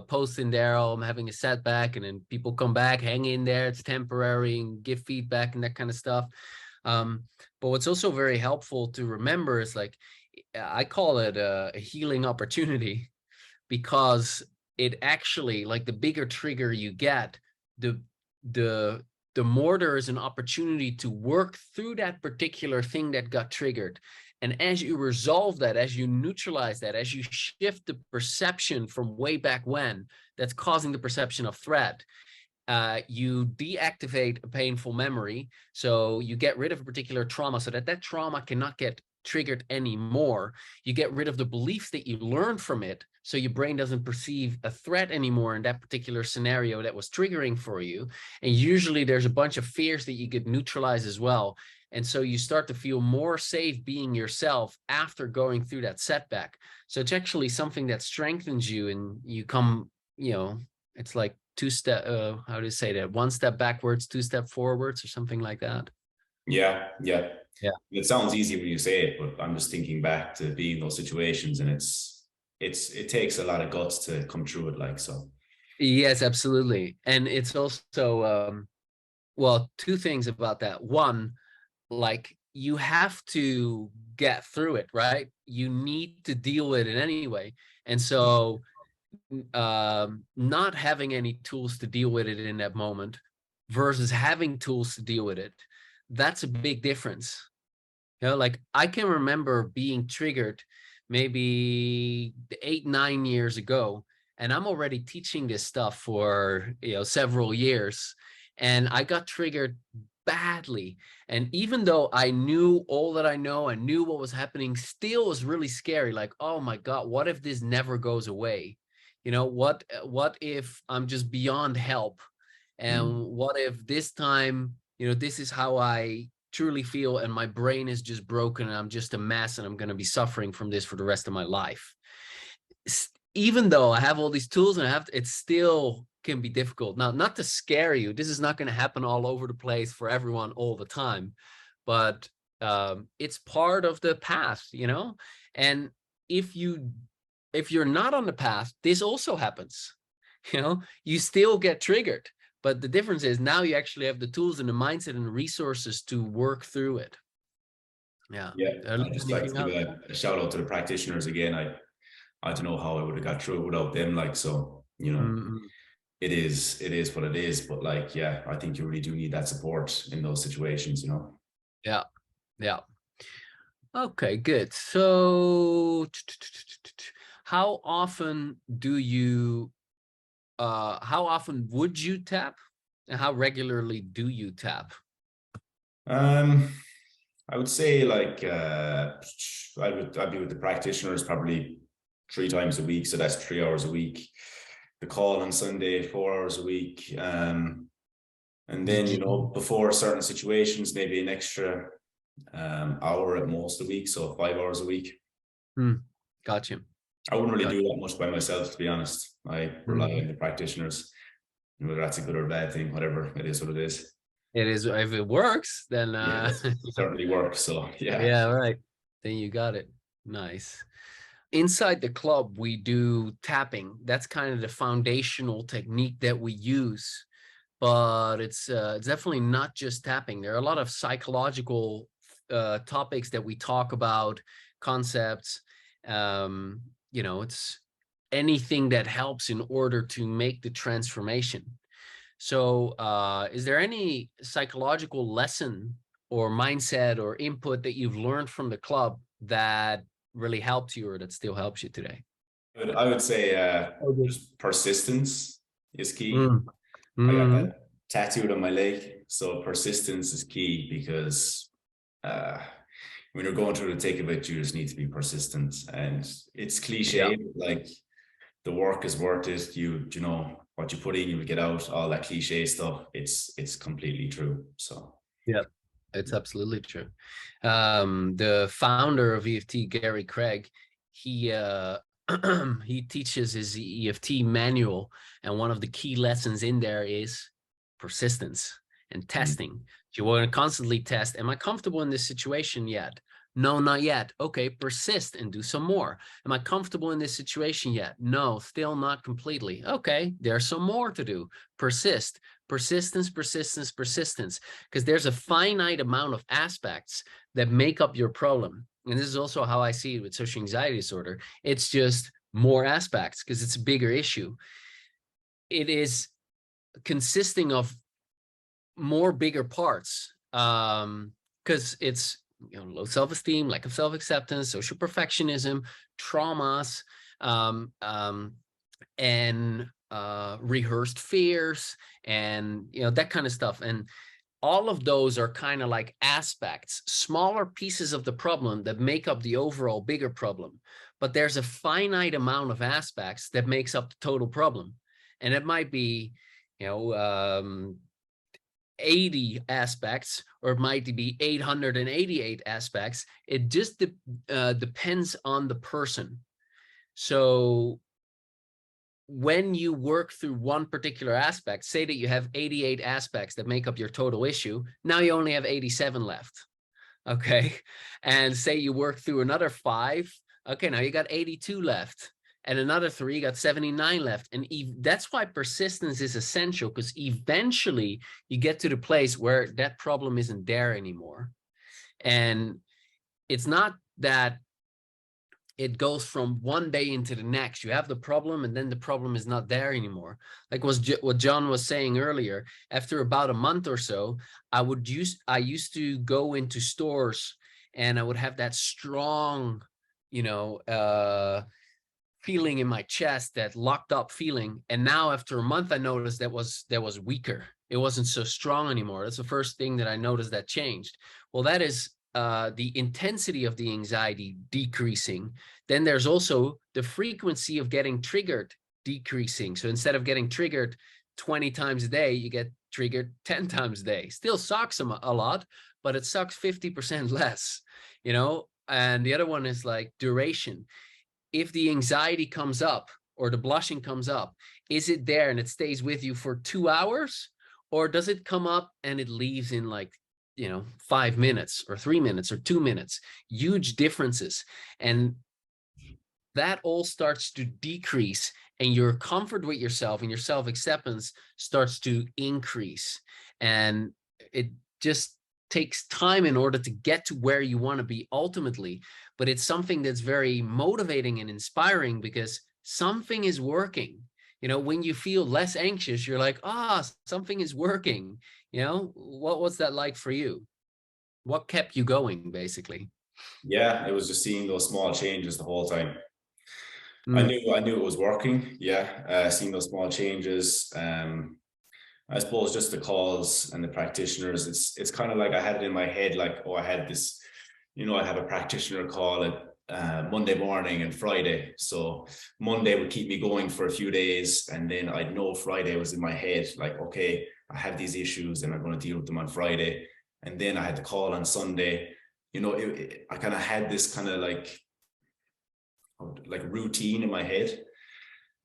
post in there, oh, I'm having a setback, and then people come back, hang in there, it's temporary, and give feedback and that kind of stuff. But what's also very helpful to remember is, like, I call it a healing opportunity, because it actually, like, the bigger trigger you get, the more there is an opportunity to work through that particular thing that got triggered. And as you resolve that, as you neutralize that, as you shift the perception from way back when that's causing the perception of threat, you deactivate a painful memory. So you get rid of a particular trauma so that that trauma cannot get triggered anymore. You get rid of the beliefs that you learned from it, so your brain doesn't perceive a threat anymore in that particular scenario that was triggering for you. And usually there's a bunch of fears that you could neutralize as well. And so you start to feel more safe being yourself after going through that setback. So it's actually something that strengthens you, and you come, it's like how do you say that? One step backwards, two step forwards, or something like that. Yeah. Yeah. It sounds easy when you say it, but I'm just thinking back to being in those situations, and it takes a lot of guts to come through it, like so. Yes, absolutely. And it's also, well, two things about that. One, like, you have to get through it, right? You need to deal with it anyway. And so not having any tools to deal with it in that moment versus having tools to deal with it, that's a big difference. Like, I can remember being triggered maybe 8-9 years ago, and I'm already teaching this stuff for several years, and I got triggered badly. And even though I knew all that I know, I knew what was happening, still was really scary. Like, oh my God, what if this never goes away? What if I'm just beyond help? And what if this time, this is how I truly feel, and my brain is just broken, and I'm just a mess, and I'm going to be suffering from this for the rest of my life? Even though I have all these tools, and it still can be difficult. Now, not to scare you, this is not going to happen all over the place for everyone all the time, but it's part of the path, and if you're not on the path, this also happens. You still get triggered, but the difference is now you actually have the tools and the mindset and the resources to work through it. Yeah. I'd just like to give a shout out to the practitioners again. I don't know how I would have got through it without them, like, so it is what it is, but like, yeah, I think you really do need that support in those situations. Yeah. Okay, good. So how often would you tap, and how regularly do you tap? I would say, like, I'd be with the practitioners probably 3 times a week, so that's 3 hours a week. The call on Sunday, 4 hours a week, and then before certain situations, maybe an extra hour at most a week, so 5 hours a week. Gotcha. I wouldn't really do that much by myself, to be honest. I rely on the practitioners. Whether that's a good or bad thing, whatever, it is what it is. It is. If it works, then it certainly works. So yeah, right. Then you got it. Nice. Inside the club, we do tapping. That's kind of the foundational technique that we use, but it's definitely not just tapping. There are a lot of psychological topics that we talk about, concepts. It's anything that helps in order to make the transformation. So is there any psychological lesson or mindset or input that you've learned from the club that really helped you, or that still helps you today? I would say just persistence is key. Mm-hmm. I got that tattooed on my leg, so persistence is key, because when you're going through the thick of it, you just need to be persistent. And it's cliche, like, the work is worth it. You know what you put in, you will get out. All that cliche stuff, it's completely true. So yeah, it's absolutely true. The founder of EFT, Gary Craig, he he teaches his EFT manual, and one of the key lessons in there is persistence and testing. You want to constantly test. Am I comfortable in this situation yet? No, not yet. Okay, persist and do some more. Am I comfortable in this situation yet? No, still not completely. Okay, there's some more to do. Persist. Persistence, persistence, persistence. Because there's a finite amount of aspects that make up your problem. And this is also how I see it with social anxiety disorder. It's just more aspects because it's a bigger issue. It is consisting of more bigger parts, because it's low self-esteem, lack of self-acceptance, social perfectionism, traumas, and rehearsed fears and, you know, that kind of stuff. And all of those are kind of like aspects, smaller pieces of the problem that make up the overall bigger problem. But there's a finite amount of aspects that makes up the total problem. And it might be, you know, 80 aspects, or it might be 888 aspects. It just depends on the person. So when you work through one particular aspect, say that you have 88 aspects that make up your total issue, now you only have 87 left. Okay. And say you work through another 5. Okay, now you got 82 left. And another 3, you got 79 left. And that's why persistence is essential, because eventually you get to the place where that problem isn't there anymore. And it's not that it goes from one day into the next. You have the problem and then the problem is not there anymore. Like what John was saying earlier, after about a month or so, I used to go into stores and I would have that strong, you know, feeling in my chest, that locked up feeling. And now after a month, I noticed that was weaker. It wasn't so strong anymore. That's the first thing that I noticed that changed. Well, that is the intensity of the anxiety decreasing. Then there's also the frequency of getting triggered decreasing. So instead of getting triggered 20 times a day, you get triggered 10 times a day. Still sucks a lot, but it sucks 50% less, you know? And the other one is like duration. If the anxiety comes up or the blushing comes up, is it there and it stays with you for 2 hours? Or does it come up and it leaves in like, you know, 5 minutes or 3 minutes or 2 minutes? Huge differences. And that all starts to decrease, and your comfort with yourself and your self-acceptance starts to increase. And it just takes time in order to get to where you want to be ultimately. But it's something that's very motivating and inspiring, because something is working. You know, when you feel less anxious, you're like, something is working. You know, what's that like for you? What kept you going, basically? Yeah, it was just seeing those small changes the whole time. I knew it was working. Yeah, seeing those small changes. I suppose just the calls and the practitioners. It's kind of like I had it in my head, like, oh, I had this, you know, I have a practitioner call at Monday morning and Friday. So Monday would keep me going for a few days, and then I'd know Friday was in my head, like, okay, I have these issues and I'm going to deal with them on Friday. And then I had the call on Sunday. You know, I kind of had this kind of like routine in my head.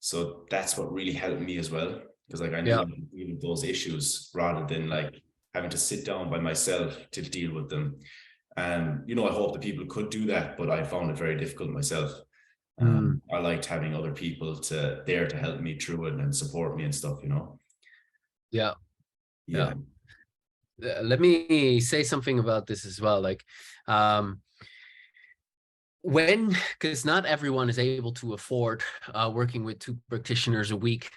So that's what really helped me as well, because like I knew I could deal with those issues rather than like having to sit down by myself to deal with them. And you know, I hope that people could do that, but I found it very difficult myself. I liked having other people there to help me through it and support me and stuff, you know. Yeah. Let me say something about this as well. Like, because not everyone is able to afford working with 2 practitioners a week.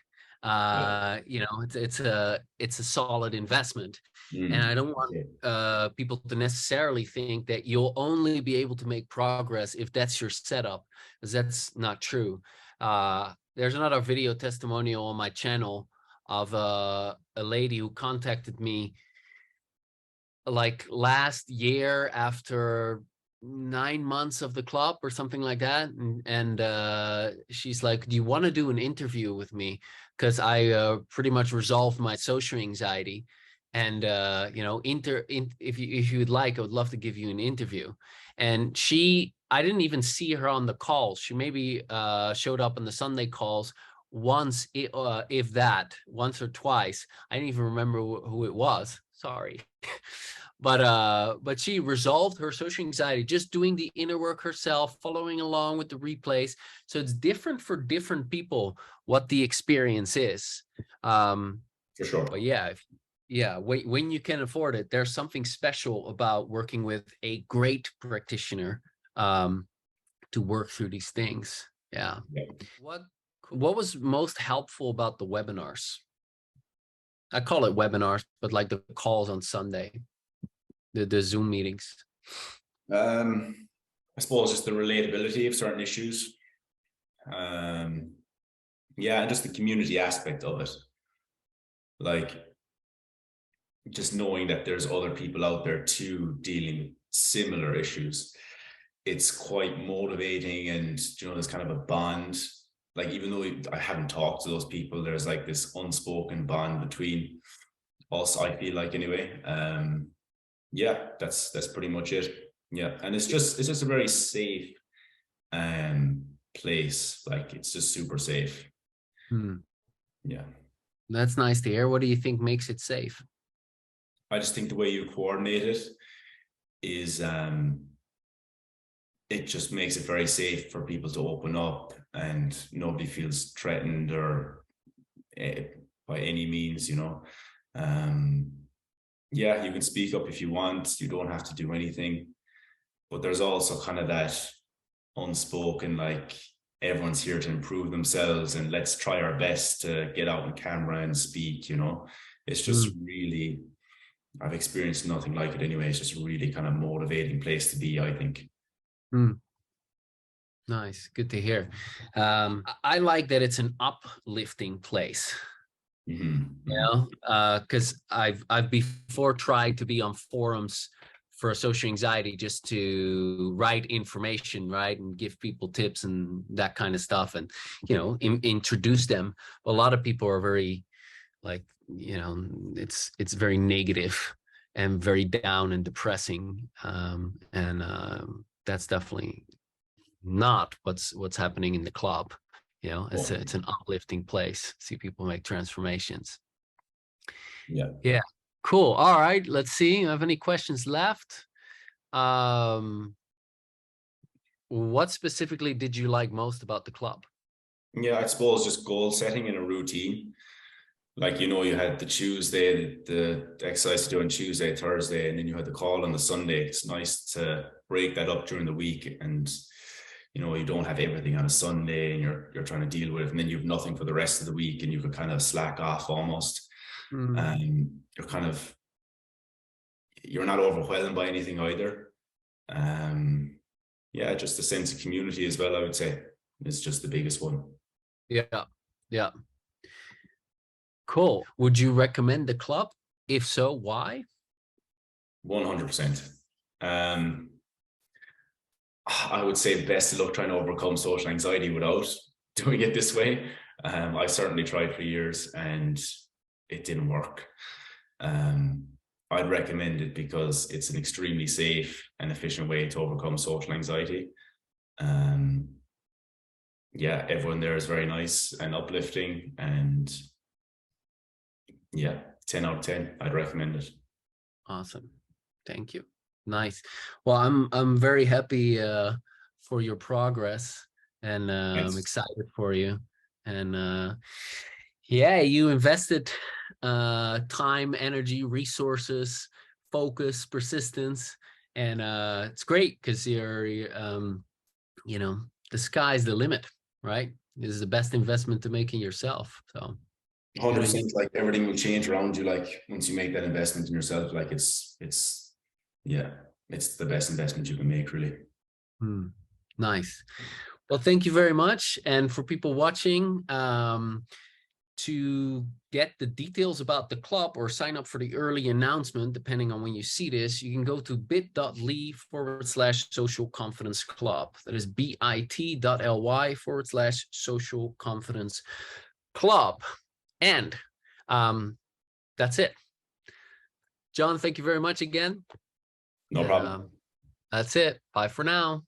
You know, it's a solid investment. And I don't want people to necessarily think that you'll only be able to make progress if that's your setup, because that's not true. There's another video testimonial on my channel of a lady who contacted me like last year after 9 months of the club or something like that. And she's like, do you want to do an interview with me? Because I pretty much resolved my social anxiety. And, you know, if you would like, I would love to give you an interview. And I didn't even see her on the calls. She maybe showed up on the Sunday calls once, if that, once or twice. I didn't even remember who it was. Sorry. But she resolved her social anxiety just doing the inner work herself, following along with the replays. So it's different for different people what the experience is. For sure. But yeah, when you can afford it, there's something special about working with a great practitioner to work through these things. Yeah. What was most helpful about the webinars? I call it webinars, but like the calls on Sunday. The Zoom meetings? I suppose just the relatability of certain issues. You Yeah, and just the community aspect of it. Like, just knowing that there's other people out there too dealing similar issues. It's quite motivating, and there's kind of a bond. Like, even though I haven't talked to those people, there's like this unspoken bond between us, I feel like, anyway. Yeah, that's pretty much it. Yeah, and it's just a very safe place. Like, it's just super safe. Yeah, That's nice to hear. What do you think makes it safe? I just think the way you coordinate it is it just makes it very safe for people to open up, and nobody feels threatened or by any means, yeah, you can speak up if you want. You don't have to do anything, but there's also kind of that unspoken, like, everyone's here to improve themselves, and let's try our best to get out on camera and speak. It's just really, I've experienced nothing like it anyway. It's just a really kind of motivating place to be, I think. Nice, good to hear. I like that it's an uplifting place. Because I've before tried to be on forums for social anxiety just to write information, right, and give people tips and that kind of stuff, and introduce them. A lot of people are very, like, it's very negative and very down and depressing, and that's definitely not what's happening in the club. It's an uplifting place. See people make transformations. Yeah, cool. All right, let's see. Have any questions left? What specifically did you like most about the club? Yeah, I suppose just goal setting and a routine. Like, you had the Tuesday, the exercise to do on Tuesday, Thursday, and then you had the call on the Sunday. It's nice to break that up during the week, and you don't have everything on a Sunday, and you're trying to deal with it, and then you have nothing for the rest of the week, and you can kind of slack off almost. You're not overwhelmed by anything either. Yeah, just a sense of community as well, I would say, is just the biggest one. Yeah. Cool. Would you recommend the club? If so, why? 100%. I would say best of luck trying to overcome social anxiety without doing it this way. I certainly tried for years and it didn't work. I'd recommend it because it's an extremely safe and efficient way to overcome social anxiety. Yeah, everyone there is very nice and uplifting, and yeah, 10 out of 10. I'd recommend it. Awesome. Thank you. Nice. Well, I'm very happy for your progress, and I'm excited for you. And yeah, you invested time, energy, resources, focus, persistence, and it's great because you're the sky's the limit, right? This is the best investment to make in yourself. So 100%, like, everything will change around you. Like, once you make that investment in yourself, like, it's the best investment you can make, really. Nice. Well, thank you very much. And for people watching, to get the details about the club or sign up for the early announcement, depending on when you see this, you can go to bit.ly/social confidence club. That is bit.ly/social confidence club. And that's it. John, thank you very much again. No problem. That's it. Bye for now.